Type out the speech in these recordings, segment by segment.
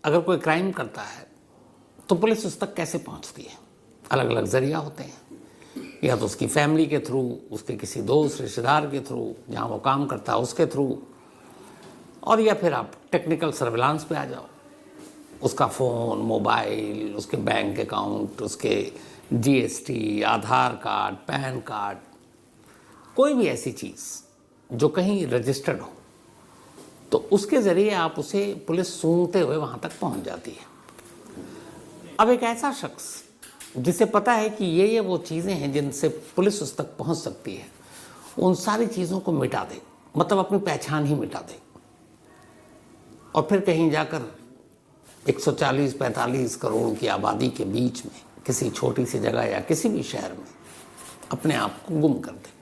अगर कोई क्राइम करता है तो पुलिस उस तक कैसे पहुंचती है? अलग अलग जरिया होते हैं, या तो उसकी फैमिली के थ्रू, उसके किसी दोस्त रिश्तेदार के थ्रू, जहां वो काम करता है उसके थ्रू, और या फिर आप टेक्निकल सर्विलांस पे आ जाओ। उसका फ़ोन, मोबाइल, उसके बैंक अकाउंट, उसके जीएसटी, आधार कार्ड, पैन कार्ड, कोई भी ऐसी चीज़ जो कहीं रजिस्टर्ड हो, तो उसके ज़रिए आप उसे पुलिस सूंघते हुए वहाँ तक पहुँच जाती है। अब एक ऐसा शख्स जिसे पता है कि ये वो चीज़ें हैं जिनसे पुलिस उस तक पहुँच सकती है, उन सारी चीज़ों को मिटा दे, मतलब अपनी पहचान ही मिटा दे, और फिर कहीं जाकर 140-45 करोड़ की आबादी के बीच में किसी छोटी सी जगह या किसी भी शहर में अपने आप को गुम कर दे।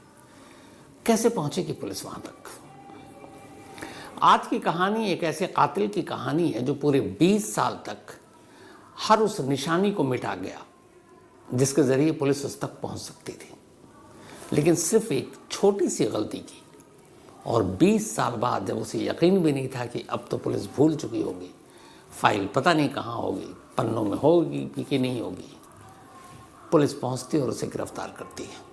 कैसे पहुंचेगी पुलिस वहां तक? आज की कहानी एक ऐसे कातिल की कहानी है जो पूरे 20 साल तक हर उस निशानी को मिटा गया जिसके जरिए पुलिस उस तक पहुंच सकती थी, लेकिन सिर्फ एक छोटी सी गलती की, और 20 साल बाद जब उसे यकीन भी नहीं था कि अब तो पुलिस भूल चुकी होगी, फाइल पता नहीं कहाँ होगी, पन्नों में होगी कि नहीं होगी, पुलिस पहुंचती और उसे गिरफ्तार करती है।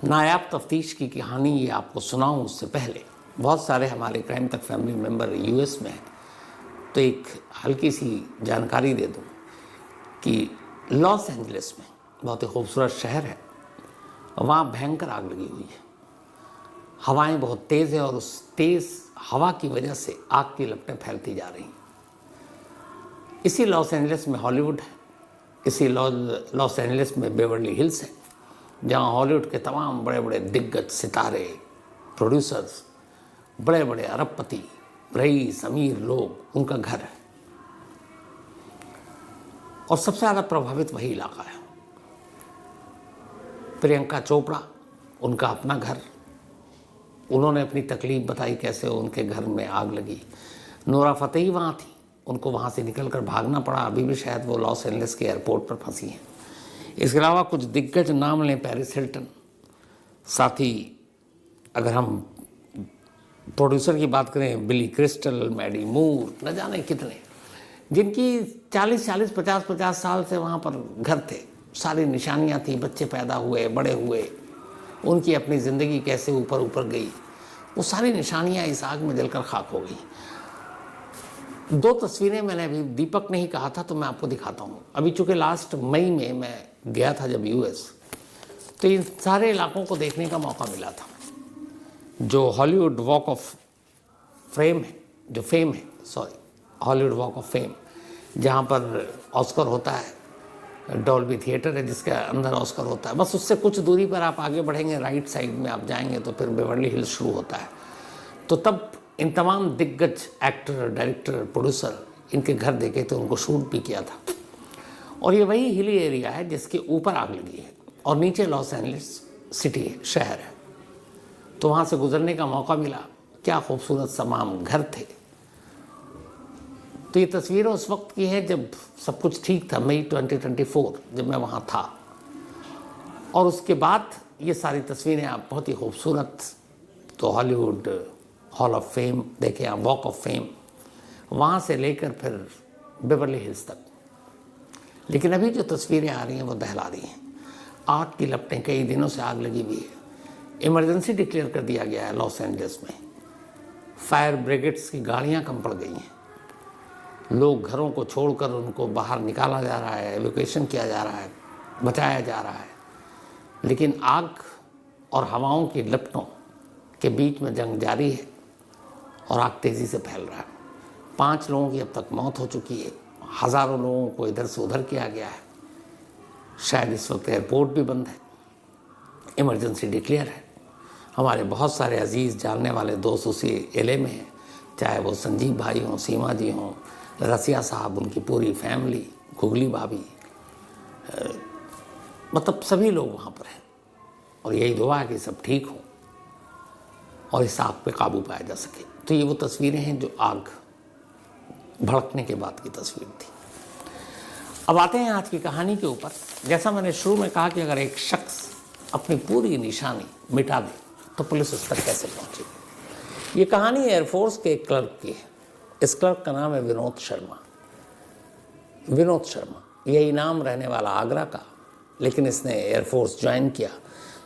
नायाब तफ्तीश की कहानी ये आपको सुनाऊं उससे पहले बहुत सारे हमारे क्राइम तक फैमिली मेम्बर यूएस में हैं, तो एक हल्की सी जानकारी दे दूं कि लॉस एंजलिस में, बहुत ही खूबसूरत शहर है, वहाँ भयंकर आग लगी हुई है। हवाएं बहुत तेज़ है और उस तेज़ हवा की वजह से आग की लपटें फैलती जा रही हैं। इसी लॉस एंजलिस में हॉलीवुड है, इसी लॉस एंजलिस में बेवर्ली हिल्स है, जहाँ हॉलीवुड के तमाम बड़े बड़े दिग्गज सितारे, प्रोड्यूसर्स, बड़े बड़े अरबपति, रईस, अमीर लोग, उनका घर है, और सबसे ज़्यादा प्रभावित वही इलाका है। प्रियंका चोपड़ा, उनका अपना घर, उन्होंने अपनी तकलीफ बताई कैसे उनके घर में आग लगी। नूरा फतेही वहाँ थी, उनको वहाँ से निकलकर भागना पड़ा, अभी भी शायद वो लॉस एंजलिस के एयरपोर्ट पर फंसी हैं। इसके अलावा कुछ दिग्गज नाम लें, पेरिस हिल्टन, साथ ही अगर हम प्रोड्यूसर की बात करें, बिली क्रिस्टल, मैडी मूर, न जाने कितने, जिनकी 40-40, 50-50 साल से वहाँ पर घर थे, सारी निशानियाँ थी, बच्चे पैदा हुए, बड़े हुए, उनकी अपनी ज़िंदगी कैसे ऊपर ऊपर गई, वो सारी निशानियाँ इस आग में जलकर खाक हो गई। 2 तस्वीरें मैंने अभी, दीपक ने ही कहा था तो मैं आपको दिखाता हूँ। अभी चूँकि लास्ट मई में मैं गया था जब यूएस, तो इन सारे इलाकों को देखने का मौका मिला था। जो हॉलीवुड वॉक ऑफ फेम है, जो फेम है, sorry, Hollywood walk of fame, जहाँ पर ऑस्कर होता है, डॉल्बी थिएटर है जिसके अंदर ऑस्कर होता है, बस उससे कुछ दूरी पर आप आगे बढ़ेंगे, राइट साइड में आप जाएंगे तो फिर बेवर्ली हिल्स शुरू होता है। तो तब इन तमाम दिग्गज एक्टर, डायरेक्टर, प्रोड्यूसर, इनके घर देखे थे, उनको शूट भी किया था। और ये वही हिली एरिया है जिसके ऊपर आग लगी है और नीचे लॉस एंजलिस सिटी है, शहर है। तो वहाँ से गुजरने का मौका मिला, क्या खूबसूरत तमाम घर थे। तो ये तस्वीरें उस वक्त की है जब सब कुछ ठीक था, मई 2024, जब मैं वहाँ था। और उसके बाद ये सारी तस्वीरें आप बहुत ही खूबसूरत, तो हॉलीवुड हॉल ऑफ फेम देखें आप, वॉक ऑफ फेम, वहाँ से लेकर फिर बेवर्ली हिल्स तक। लेकिन अभी जो तस्वीरें आ रही हैं वो दहला रही हैं। आग की लपटें, कई दिनों से आग लगी हुई है। इमरजेंसी डिक्लेयर कर दिया गया है लॉस एंजलिस में, फायर ब्रिगेड्स की गाड़ियाँ कम पड़ गई हैं, लोग घरों को छोड़कर उनको बाहर निकाला जा रहा है, एवोक्यूएशन किया जा रहा है, बचाया जा रहा है। लेकिन आग और हवाओं की लपटों के बीच में जंग जारी है और आग तेज़ी से फैल रहा है। 5 लोगों की अब तक मौत हो चुकी है, हज़ारों लोगों को इधर से उधर किया गया है। शायद इस वक्त एयरपोर्ट भी बंद है, इमरजेंसी डिक्लेयर है। हमारे बहुत सारे अजीज़ जानने वाले दोस्त उसी एले में हैं, चाहे वो संजीव भाई हों, सीमा जी हों, रसिया साहब, उनकी पूरी फैमिली, घुगली भाभी, मतलब सभी लोग वहाँ पर हैं। और यही दुआ है कि सब ठीक हो और इस आग पे काबू पाया जा सके। तो ये वो तस्वीरें हैं जो आग भड़कने के बाद की तस्वीर थी। अब आते हैं आज की कहानी के ऊपर। जैसा मैंने शुरू में कहा कि अगर एक शख्स अपनी पूरी निशानी मिटा दे तो पुलिस उस तक कैसे पहुँचेगी। ये कहानी एयरफोर्स के एक क्लर्क की है। इस क्लर्क का नाम है विनोद शर्मा। विनोद शर्मा यही नाम रहने वाला आगरा का, लेकिन इसने एयरफोर्स ज्वाइन किया।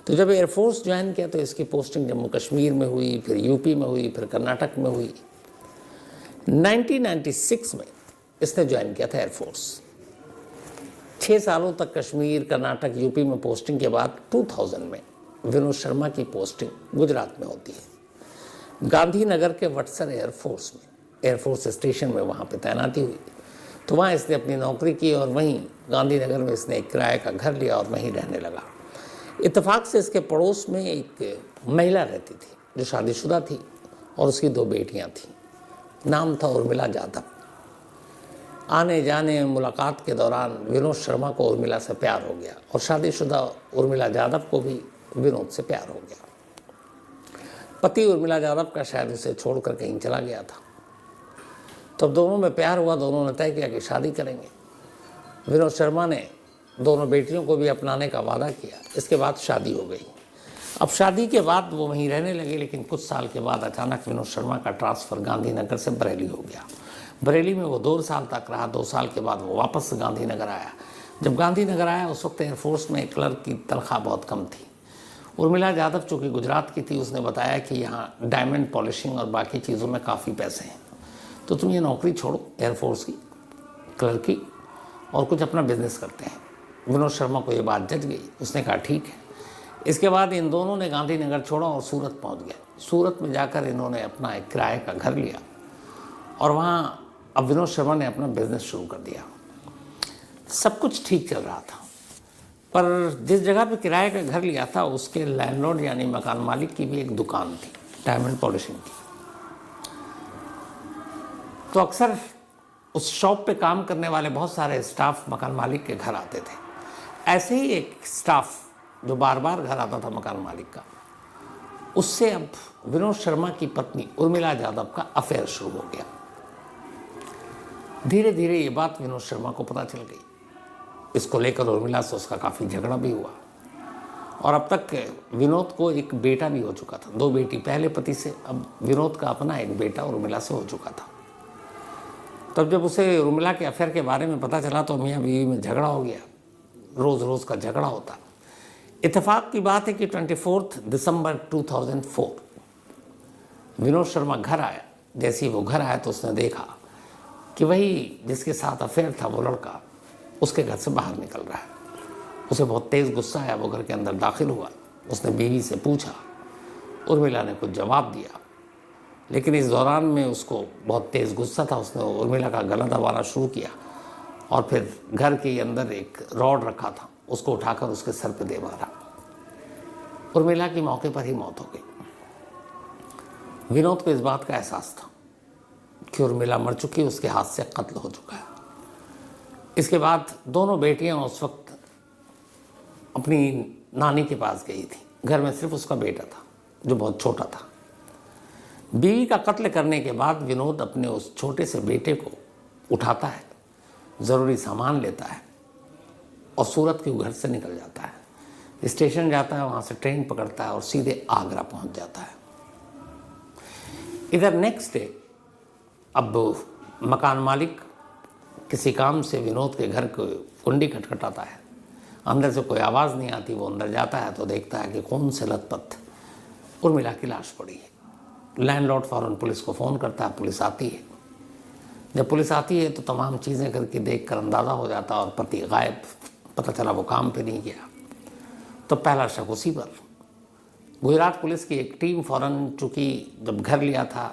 तो जब एयरफोर्स ज्वाइन किया तो इसकी पोस्टिंग जम्मू कश्मीर में हुई, फिर यूपी में हुई, फिर कर्नाटक में हुई। 1996 में इसने ज्वाइन किया था एयरफोर्स। 6 सालों तक कश्मीर, कर्नाटक, यूपी में पोस्टिंग के बाद 2000 में विनोद शर्मा की पोस्टिंग गुजरात में होती है। गांधीनगर के वटसर एयरफोर्स में, एयरफोर्स स्टेशन में वहाँ पे तैनाती हुई। तो वहाँ इसने अपनी नौकरी की और वहीं गांधीनगर में इसने एक किराए का घर लिया और वहीं रहने लगा। इत्तेफाक से इसके पड़ोस में एक महिला रहती थी जो शादीशुदा थी और उसकी 2 बेटियाँ थीं। नाम था उर्मिला जाधव। आने जाने मुलाकात के दौरान विनोद शर्मा को उर्मिला से प्यार हो गया और शादीशुदा उर्मिला जाधव को भी विनोद से प्यार हो गया। पति उर्मिला जाधव का शायद उसे छोड़कर कहीं चला गया था। तब दोनों में प्यार हुआ, दोनों ने तय किया कि शादी करेंगे। विनोद शर्मा ने दोनों बेटियों को भी अपनाने का वादा किया। इसके बाद शादी हो गई। अब शादी के बाद वो वहीं रहने लगे, लेकिन कुछ साल के बाद अचानक विनोद शर्मा का ट्रांसफ़र गांधीनगर से बरेली हो गया। बरेली में वो 2 साल तक रहा। 2 साल के बाद वो वापस गांधीनगर आया। जब गांधीनगर आया उस वक्त एयरफोर्स में क्लर्क की तनख्वाह बहुत कम थी। उर्मिला जाधव चूँकि गुजरात की थी, उसने बताया कि यहाँ डायमंड पॉलिशिंग और बाकी चीज़ों में काफ़ी पैसे हैं, तो तुम ये नौकरी छोड़ो एयरफोर्स की, क्लर्क की, और कुछ अपना बिजनेस करते हैं। विनोद शर्मा को ये बात जच गई। उसने कहा ठीक है। इसके बाद इन दोनों ने गांधीनगर छोड़ा और सूरत पहुंच गए। सूरत में जाकर इन्होंने अपना एक किराए का घर लिया और वहाँ अब विनोद शर्मा ने अपना बिजनेस शुरू कर दिया। सब कुछ ठीक चल रहा था, पर जिस जगह पे किराए का घर लिया था उसके लैंडलॉर्ड यानी मकान मालिक की भी एक दुकान थी डायमंड पॉलिशिंग की। तो अक्सर उस शॉप पे काम करने वाले बहुत सारे स्टाफ मकान मालिक के घर आते थे। ऐसे ही एक स्टाफ जो बार बार घर आता था मकान मालिक का, उससे अब विनोद शर्मा की पत्नी उर्मिला जाधव का अफेयर शुरू हो गया। धीरे धीरे ये बात विनोद शर्मा को पता चल गई। इसको लेकर उर्मिला से उसका काफ़ी झगड़ा भी हुआ और अब तक विनोद को एक बेटा भी हो चुका था। 2 बेटी पहले पति से, अब विनोद का अपना एक बेटा उर्मिला से हो चुका था। तब जब उसे उर्मिला के अफेयर के बारे में पता चला तो मियाँ बीवी में झगड़ा हो गया। रोज़ रोज़ का झगड़ा होता। इत्तेफाक की बात है कि 24 दिसंबर 2004 विनोद शर्मा घर आया। जैसे ही वो घर आया तो उसने देखा कि वही जिसके साथ अफेयर था वो लड़का उसके घर से बाहर निकल रहा है। उसे बहुत तेज़ गुस्सा आया। वो घर के अंदर दाखिल हुआ। उसने बीवी से पूछा। उर्मिला ने कुछ जवाब दिया, लेकिन इस दौरान में उसको बहुत तेज़ गुस्सा था। उसने उर्मिला का गला दबाना शुरू किया और फिर घर के अंदर एक रॉड रखा था, उसको उठाकर उसके सर पे दे मारा। उर्मिला की मौके पर ही मौत हो गई। विनोद को इस बात का एहसास था कि उर्मिला मर चुकी, उसके हाथ से कत्ल हो चुका है। इसके बाद दोनों बेटियां उस वक्त अपनी नानी के पास गई थी। घर में सिर्फ उसका बेटा था जो बहुत छोटा था। बीवी का कत्ल करने के बाद विनोद अपने उस छोटे से बेटे को उठाता है, ज़रूरी सामान लेता है और सूरत के घर से निकल जाता है। स्टेशन जाता है, वहाँ से ट्रेन पकड़ता है और सीधे आगरा पहुँच जाता है। इधर नेक्स्ट डे अब मकान मालिक किसी काम से विनोद के घर को कुंडी खटखटाता है। अंदर से कोई आवाज़ नहीं आती। वो अंदर जाता है तो देखता है कि कौन से लथपथ उर्मिला की लाश पड़ी है। लैंडलॉर्ड फ़ौरन पुलिस को फ़ोन करता है। पुलिस आती है। जब पुलिस आती है तो तमाम चीज़ें करके देखकर अंदाज़ा हो जाता है और पति गायब। पता चला वो काम पे नहीं गया। तो पहला शक उसी पर। गुजरात पुलिस की एक टीम फ़ौरन, चूँकि जब घर लिया था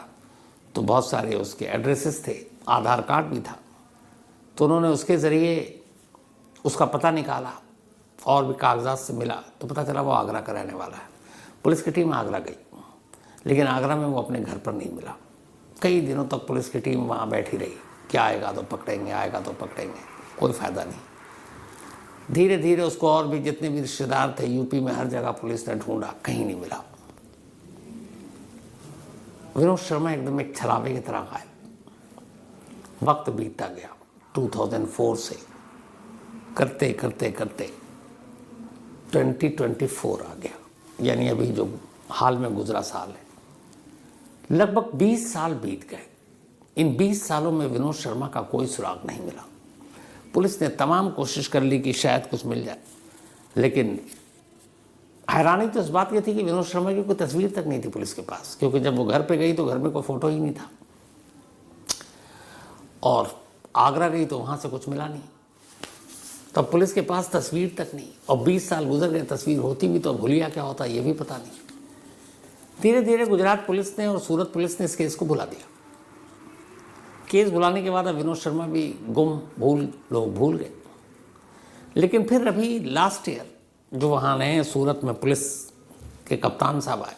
तो बहुत सारे उसके एड्रेसेस थे, आधार कार्ड भी था, तो उन्होंने उसके ज़रिए उसका पता निकाला और भी कागजात से मिला तो पता चला वो आगरा का रहने वाला है। पुलिस की टीम आगरा गई, लेकिन आगरा में वो अपने घर पर नहीं मिला। कई दिनों तक पुलिस की टीम वहाँ बैठी रही कि आएगा तो पकड़ेंगे, आएगा तो पकड़ेंगे, कोई फ़ायदा नहीं। धीरे धीरे उसको और भी जितने भी रिश्तेदार थे यूपी में हर जगह पुलिस ने ढूंढा, कहीं नहीं मिला। विनोद शर्मा एकदम एक छलावे की तरह गायब। वक्त बीतता गया। 2004 से करते करते करते 2024 आ गया, यानी अभी जो हाल में गुजरा साल है। लगभग 20 साल बीत गए। इन 20 सालों में विनोद शर्मा का कोई सुराग नहीं मिला। पुलिस ने तमाम कोशिश कर ली कि शायद कुछ मिल जाए, लेकिन हैरानी तो इस बात की थी कि विनोद शर्मा की कोई तस्वीर तक नहीं थी पुलिस के पास, क्योंकि जब वो घर पे गई तो घर में कोई फोटो ही नहीं था, और आगरा गई तो वहाँ से कुछ मिला नहीं। तब पुलिस के पास तस्वीर तक नहीं, और 20 साल गुजर गए, तस्वीर होती भी तो भूलिया क्या होता ये भी पता नहीं। धीरे धीरे गुजरात पुलिस ने और सूरत पुलिस ने इस केस को भुला दिया। केस भुलाने के बाद अब विनोद शर्मा भी गुम लोग भूल गए। लेकिन फिर अभी लास्ट ईयर जो वहाँ नए सूरत में पुलिस के कप्तान साहब आए,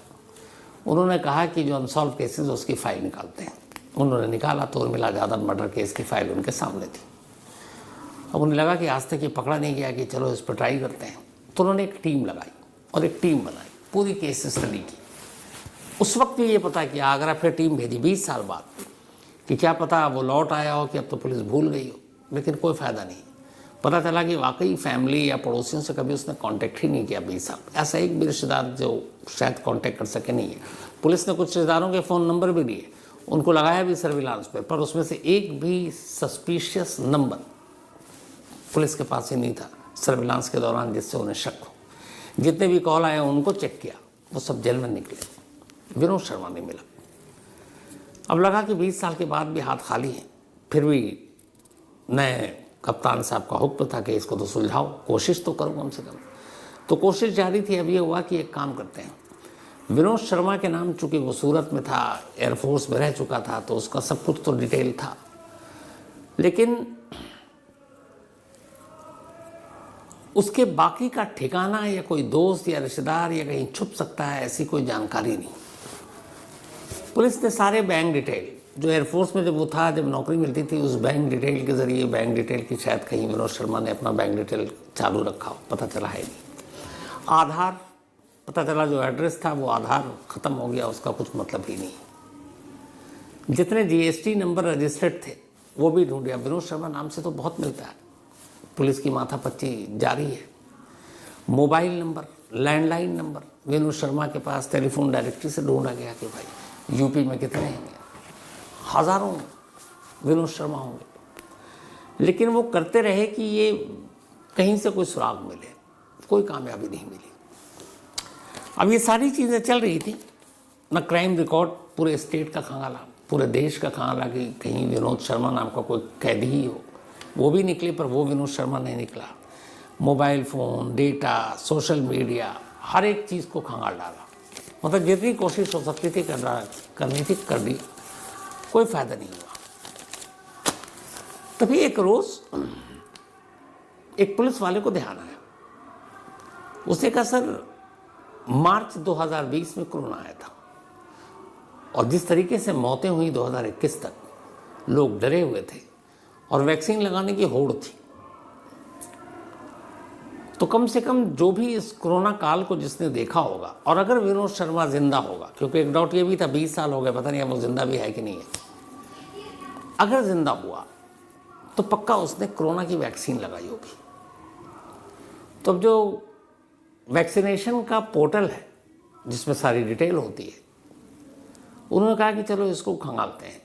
उन्होंने कहा कि जो अनसॉल्व केसेस उसकी फाइल निकालते हैं। उन्होंने निकाला तो उर्मिला यादव मर्डर केस की फाइल उनके सामने थी। अब उन्हें लगा कि आज तक ये पकड़ा नहीं गया कि चलो इस पर ट्राई करते हैं, तो उन्होंने एक टीम लगाई और एक टीम बनाई, पूरी केस स्टडी की। उस वक्त भी ये पता कि आगरा फिर टीम भेजी 20 साल बाद, कि क्या पता वो लौट आया हो कि अब तो पुलिस भूल गई हो, लेकिन कोई फ़ायदा नहीं। पता चला कि वाकई फैमिली या पड़ोसियों से कभी उसने कांटेक्ट ही नहीं किया 20 साल। ऐसा एक भी रिश्तेदार जो शायद कांटेक्ट कर सके नहीं है। पुलिस ने कुछ रिश्तेदारों के फ़ोन नंबर भी लिए, उनको लगाया भी सर्विलांस पर उसमें से एक भी सस्पिशियस नंबर पुलिस के पास ही नहीं था सर्विलांस के दौरान जिससे उन्हें शक हो। जितने भी कॉल आए उनको चेक किया, वो सब जेल में निकले। विनोद शर्मा नहीं मिला। अब लगा कि 20 साल के बाद भी हाथ खाली हैं, फिर भी नए कप्तान साहब का हुक्म था कि इसको तो सुलझाओ, कोशिश तो करो कम से कम। तो कोशिश जारी थी। अब ये हुआ कि एक काम करते हैं, विनोद शर्मा के नाम चूँकि वो सूरत में था, एयरफोर्स में रह चुका था, तो उसका सब कुछ तो डिटेल था, लेकिन उसके बाकी का ठिकाना या कोई दोस्त या रिश्तेदार या कहीं छुप सकता है ऐसी कोई जानकारी नहीं। पुलिस ने सारे बैंक डिटेल जो एयरफोर्स में जब वो था, जब नौकरी मिलती थी, उस बैंक डिटेल के ज़रिए, बैंक डिटेल की शायद कहीं विनोद शर्मा ने अपना बैंक डिटेल चालू रखा हो, पता चला है नहीं। आधार पता चला, जो एड्रेस था वो आधार ख़त्म हो गया, उसका कुछ मतलब ही नहीं। जितने जीएसटी नंबर रजिस्टर्ड थे वो भी ढूंढ लिया। विनोद शर्मा नाम से तो बहुत मिलता है, पुलिस की माथापच्ची जारी है। Mobile number, landline number Vinod Sharma के पास टेलीफोन डायरेक्टरी से ढूंढा गया कि भाई यूपी में कितने हैं, हज़ारों विनोद शर्मा होंगे। लेकिन वो करते रहे कि ये कहीं से कोई सुराग मिले, कोई कामयाबी नहीं मिली। अब ये सारी चीज़ें चल रही थी, न क्राइम रिकॉर्ड पूरे स्टेट का खंगाला, पूरे देश का खंगाला कि कहीं विनोद शर्मा नाम का कोई कैदी ही हो, वो भी निकले पर वो विनोद शर्मा नहीं निकला। Mobile phone, data, social media, हर एक चीज़ को खंगाल डाला। मतलब जितनी कोशिश हो सकती थी करनी थी, कर दी, कोई फ़ायदा नहीं हुआ। तभी एक रोज़ एक पुलिस वाले को ध्यान आया। उसे कहा, सर मार्च 2020 में कोरोना आया था और जिस तरीके से मौतें हुई 2021 तक, लोग डरे हुए थे और वैक्सीन लगाने की होड़ थी, तो कम से कम जो भी इस कोरोना काल को जिसने देखा होगा, और अगर विनोद शर्मा जिंदा होगा, क्योंकि एक डाउट ये भी था 20 साल हो गए, पता नहीं अब वो जिंदा भी है कि नहीं है, अगर जिंदा हुआ तो पक्का उसने कोरोना की वैक्सीन लगाई होगी। तो अब जो वैक्सीनेशन का पोर्टल है जिसमें सारी डिटेल होती है, उन्होंने कहा कि चलो इसको खंगालते हैं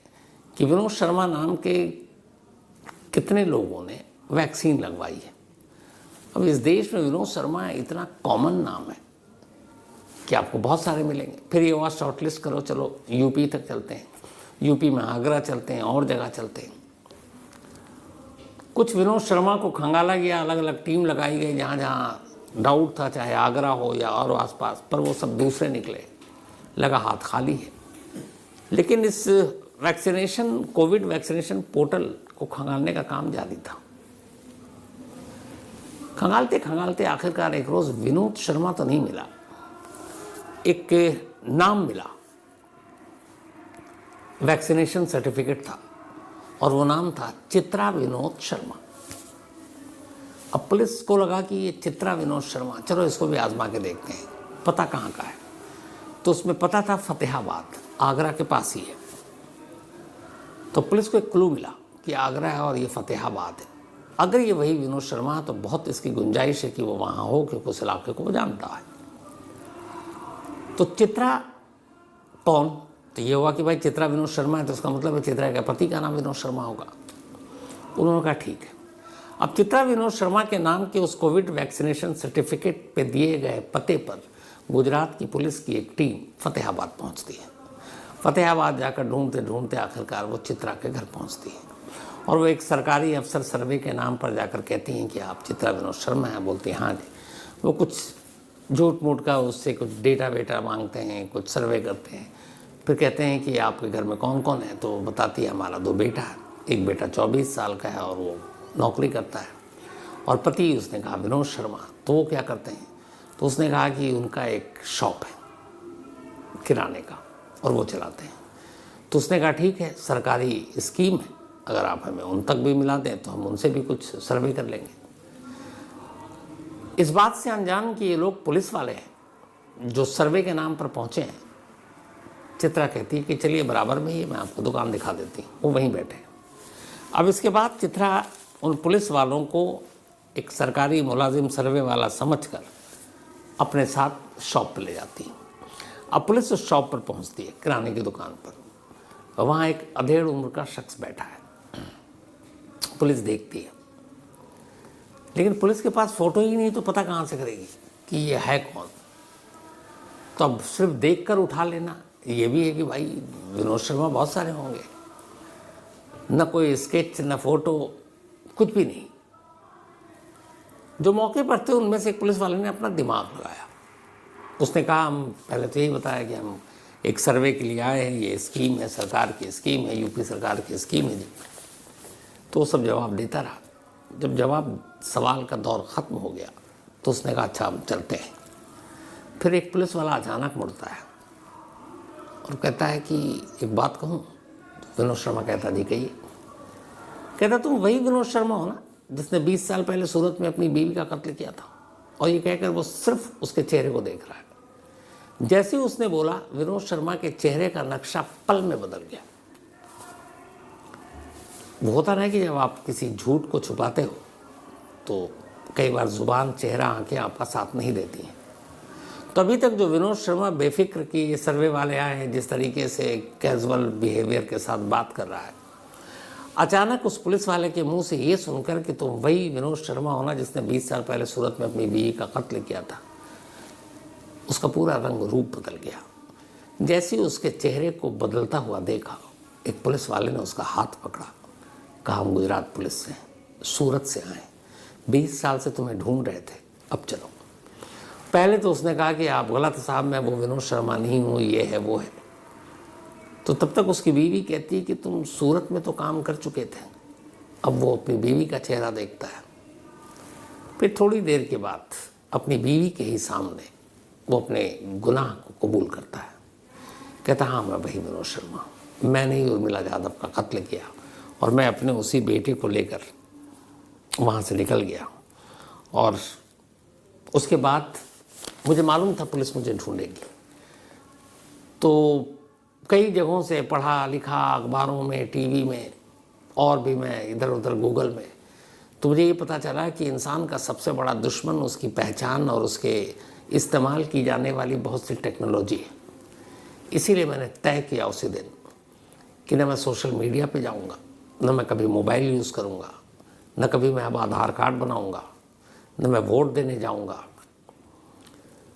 कि विनोद शर्मा नाम के कितने लोगों ने वैक्सीन लगवाई है। अब इस देश में विनोद शर्मा इतना कॉमन नाम है कि आपको बहुत सारे मिलेंगे। फिर ये हुआ शॉर्टलिस्ट करो, चलो यूपी तक चलते हैं, यूपी में आगरा चलते हैं, और जगह चलते हैं। कुछ विनोद शर्मा को खंगाला गया, अलग अलग टीम लगाई गई जहाँ जहाँ डाउट था, चाहे आगरा हो या और आसपास, पर वो सब दूसरे निकले, लगा हाथ खाली है। लेकिन इस वैक्सीनेशन, कोविड वैक्सीनेशन पोर्टल को खंगालने का काम जारी था। खंगालते खंगालते आखिरकार एक रोज़ विनोद शर्मा तो नहीं मिला, एक नाम मिला, वैक्सीनेशन सर्टिफिकेट था और वो नाम था चित्रा विनोद शर्मा। अब पुलिस को लगा कि ये चित्रा विनोद शर्मा, चलो इसको भी आजमा के देखते हैं, पता कहाँ का है। तो उसमें पता था फतेहाबाद, आगरा के पास ही है। तो पुलिस को एक क्लू मिला कि आगरा है और ये फतेहाबाद है। अगर ये वही विनोद शर्मा है तो बहुत इसकी गुंजाइश है कि वो वहाँ हो, क्योंकि उस इलाके को वो जानता है। तो चित्रा कौन, तो ये हुआ कि भाई चित्रा विनोद शर्मा है तो उसका मतलब है चित्रा के पति का नाम विनोद शर्मा होगा। उन्होंने कहा ठीक है। अब चित्रा विनोद शर्मा के नाम के उस कोविड वैक्सीनेशन सर्टिफिकेट पे दिए गए पते पर गुजरात की पुलिस की एक टीम फतेहाबाद पहुंचती है। फतेहाबाद जाकर ढूंढते ढूंढते आखिरकार वो चित्रा के घर पहुंचती है और वो एक सरकारी अफसर सर्वे के नाम पर जाकर कहती हैं कि आप चित्रा विनोद शर्मा हैं। बोलती हैं हाँ जी। वो कुछ झूठ मूठ का उससे कुछ डेटा वेटा मांगते हैं, कुछ सर्वे करते हैं, फिर कहते हैं कि आपके घर में कौन कौन है। तो बताती है हमारा 2 बेटा है, एक बेटा 24 साल का है और वो नौकरी करता है, और पति उसने कहा विनोद शर्मा। तो वो क्या करते हैं, तो उसने कहा कि उनका एक शॉप है किराने का और वो चलाते हैं। तो उसने कहा ठीक है, सरकारी स्कीम है, अगर आप हमें उन तक भी मिला दें तो हम उनसे भी कुछ सर्वे कर लेंगे। इस बात से अनजान कि ये लोग पुलिस वाले हैं जो सर्वे के नाम पर पहुंचे हैं। चित्रा कहती है कि चलिए बराबर में ही मैं आपको दुकान दिखा देती हूँ। वो वहीं बैठे। अब इसके बाद चित्रा उन पुलिस वालों को एक सरकारी मुलाजिम सर्वे वाला समझकर अपने साथ शॉप पर ले जाती है। अब पुलिस उस शॉप पर पहुंचती है, किराने की दुकान पर। वहाँ एक अधेड़ उम्र का शख्स बैठा है। पुलिस देखती है, लेकिन पुलिस के पास फोटो ही नहीं, तो पता कहाँ से करेगी कि ये है कौन। तो अब सिर्फ देखकर उठा लेना ये भी है कि भाई विनोद शर्मा बहुत सारे होंगे, न कोई स्केच न फोटो, कुछ भी नहीं। जो मौके पर थे उनमें से एक पुलिस वाले ने अपना दिमाग लगाया। उसने कहा हम पहले तो यही बताया कि हम एक सर्वे के लिए आए हैं, ये स्कीम है, सरकार की स्कीम है, यूपी सरकार की स्कीम है जी। तो वो सब जवाब देता रहा। जब सवाल का दौर ख़त्म हो गया तो उसने कहा अच्छा हम चलते हैं। फिर एक पुलिस वाला अचानक मुड़ता है और कहता है कि एक बात कहूँ। तो विनोद शर्मा कहता जी कहिए। कहता तुम वही विनोद शर्मा हो ना जिसने 20 साल पहले सूरत में अपनी बीवी का कत्ल किया था। और ये कहकर वो सिर्फ उसके चेहरे को देख रहा है। जैसे ही उसने बोला, विनोद शर्मा के चेहरे का नक्शा पल में बदल गया। वो होता ना कि जब आप किसी झूठ को छुपाते हो तो कई बार जुबान, चेहरा, आंखें आपका साथ नहीं देती हैं। तो अभी तक जो विनोद शर्मा बेफिक्र की ये सर्वे वाले आए हैं, जिस तरीके से कैजुअल बिहेवियर के साथ बात कर रहा है, अचानक उस पुलिस वाले के मुंह से ये सुनकर कि तुम वही विनोद शर्मा होना जिसने 20 साल पहले सूरत में अपनी बीवी का कत्ल किया था, उसका पूरा रंग रूप बदल गया। जैसे ही उसके चेहरे को बदलता हुआ देखा, एक पुलिस वाले ने उसका हाथ पकड़ा, कहा हम गुजरात पुलिस से, सूरत से आए, 20 साल से तुम्हें ढूंढ रहे थे, अब चलो। पहले तो उसने कहा कि आप गलत साहब, मैं वो विनोद शर्मा नहीं हूँ, ये है वो है। तो तब तक उसकी बीवी कहती है कि तुम सूरत में तो काम कर चुके थे। अब वो अपनी बीवी का चेहरा देखता है। फिर थोड़ी देर के बाद अपनी बीवी के ही सामने वो अपने गुनाह को कबूल करता है। कहता हाँ मैं वही विनोद शर्मा, मैंने ही उर्मिला यादव का कत्ल किया और मैं अपने उसी बेटे को लेकर वहाँ से निकल गया। और उसके बाद मुझे मालूम था पुलिस मुझे ढूंढेगी, तो कई जगहों से पढ़ा लिखा, अखबारों में, टीवी में, और भी मैं इधर उधर गूगल में, तो मुझे ये पता चला कि इंसान का सबसे बड़ा दुश्मन उसकी पहचान और उसके इस्तेमाल की जाने वाली बहुत सी टेक्नोलॉजी है। इसीलिए मैंने तय किया उसी दिन कि न मैं सोशल मीडिया पे जाऊंगा, न मैं कभी मोबाइल यूज़ करूंगा, न कभी मैं अब आधार कार्ड बनाऊंगा, न मैं वोट देने जाऊंगा,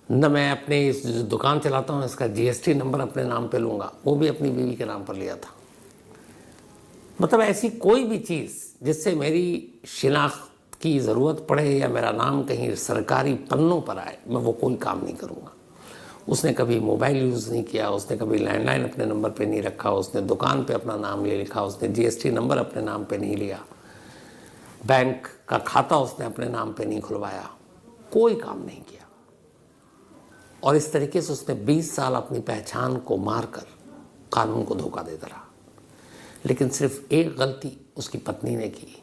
न मैं अपने इस दुकान चलाता हूँ इसका GST नंबर अपने नाम पे लूँगा, वो भी अपनी बीवी के नाम पर लिया था। मतलब ऐसी कोई भी चीज़ जिससे मेरी शिनाख्त की ज़रूरत पड़े या मेरा नाम कहीं सरकारी पन्नों पर आए, मैं वो कोई काम नहीं करूँगा। उसने कभी मोबाइल यूज़ नहीं किया, उसने कभी लैंडलाइन अपने नंबर पे नहीं रखा, उसने दुकान पे अपना नाम ले लिखा, उसने GST नंबर अपने नाम पे नहीं लिया, बैंक का खाता उसने अपने नाम पे नहीं खुलवाया, कोई काम नहीं किया। और इस तरीके से उसने 20 साल अपनी पहचान को मारकर कानून को धोखा देता रहा। लेकिन सिर्फ एक गलती उसकी पत्नी ने की।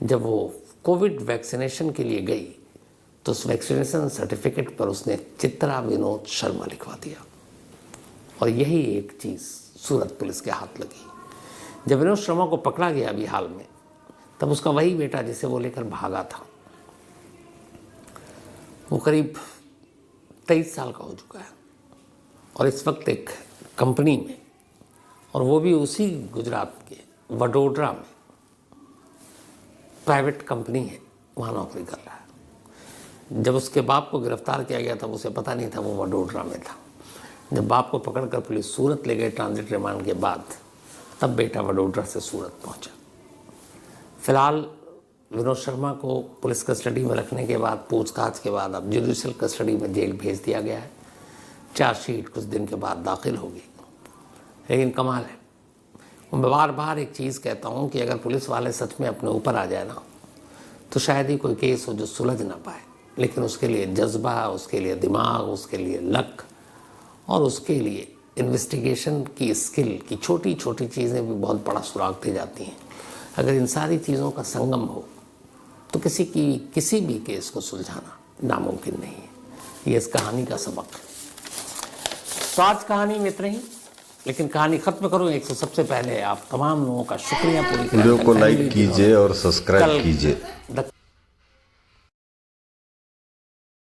जब वो कोविड वैक्सीनेशन के लिए गई तो उस वैक्सीनेशन सर्टिफिकेट पर उसने चित्रा विनोद शर्मा लिखवा दिया। और यही एक चीज़ सूरत पुलिस के हाथ लगी। जब विनोद शर्मा को पकड़ा गया अभी हाल में, तब उसका वही बेटा जिसे वो लेकर भागा था, वो करीब 23 साल का हो चुका है और इस वक्त एक कंपनी में और वो भी उसी गुजरात के वडोदरा में प्राइवेट कंपनी है, वहाँ नौकरी कर रहा है। जब उसके बाप को गिरफ्तार किया गया तब उसे पता नहीं था वो वडोदरा में था। जब बाप को पकड़कर पुलिस सूरत ले गए ट्रांजिट रिमांड के बाद, तब बेटा वडोदरा से सूरत पहुंचा। फिलहाल विनोद शर्मा को पुलिस कस्टडी में रखने के बाद, पूछताछ के बाद अब जुडिशियल कस्टडी में जेल भेज दिया गया है। चार्जशीट कुछ दिन के बाद दाखिल होगी। लेकिन कमाल है, मैं बार बार एक चीज़ कहता हूँ कि अगर पुलिस वाले सच में अपने ऊपर आ जाए ना, तो शायद ही कोई केस हो जो सुलझ ना पाए। लेकिन उसके लिए जज्बा, उसके लिए दिमाग, उसके लिए लक और उसके लिए इन्वेस्टिगेशन की स्किल की छोटी छोटी चीज़ें भी बहुत बड़ा सुराग दे जाती हैं। अगर इन सारी चीज़ों का संगम हो तो किसी भी केस को सुलझाना नामुमकिन नहीं है। ये इस कहानी का सबक है। तो आज कहानी में इतना ही, लेकिन कहानी खत्म करूँ एक सबसे पहले आप तमाम लोगों का शुक्रिया पूरी वीडियो को लाइक कीजिए और सब्सक्राइब कीजिए।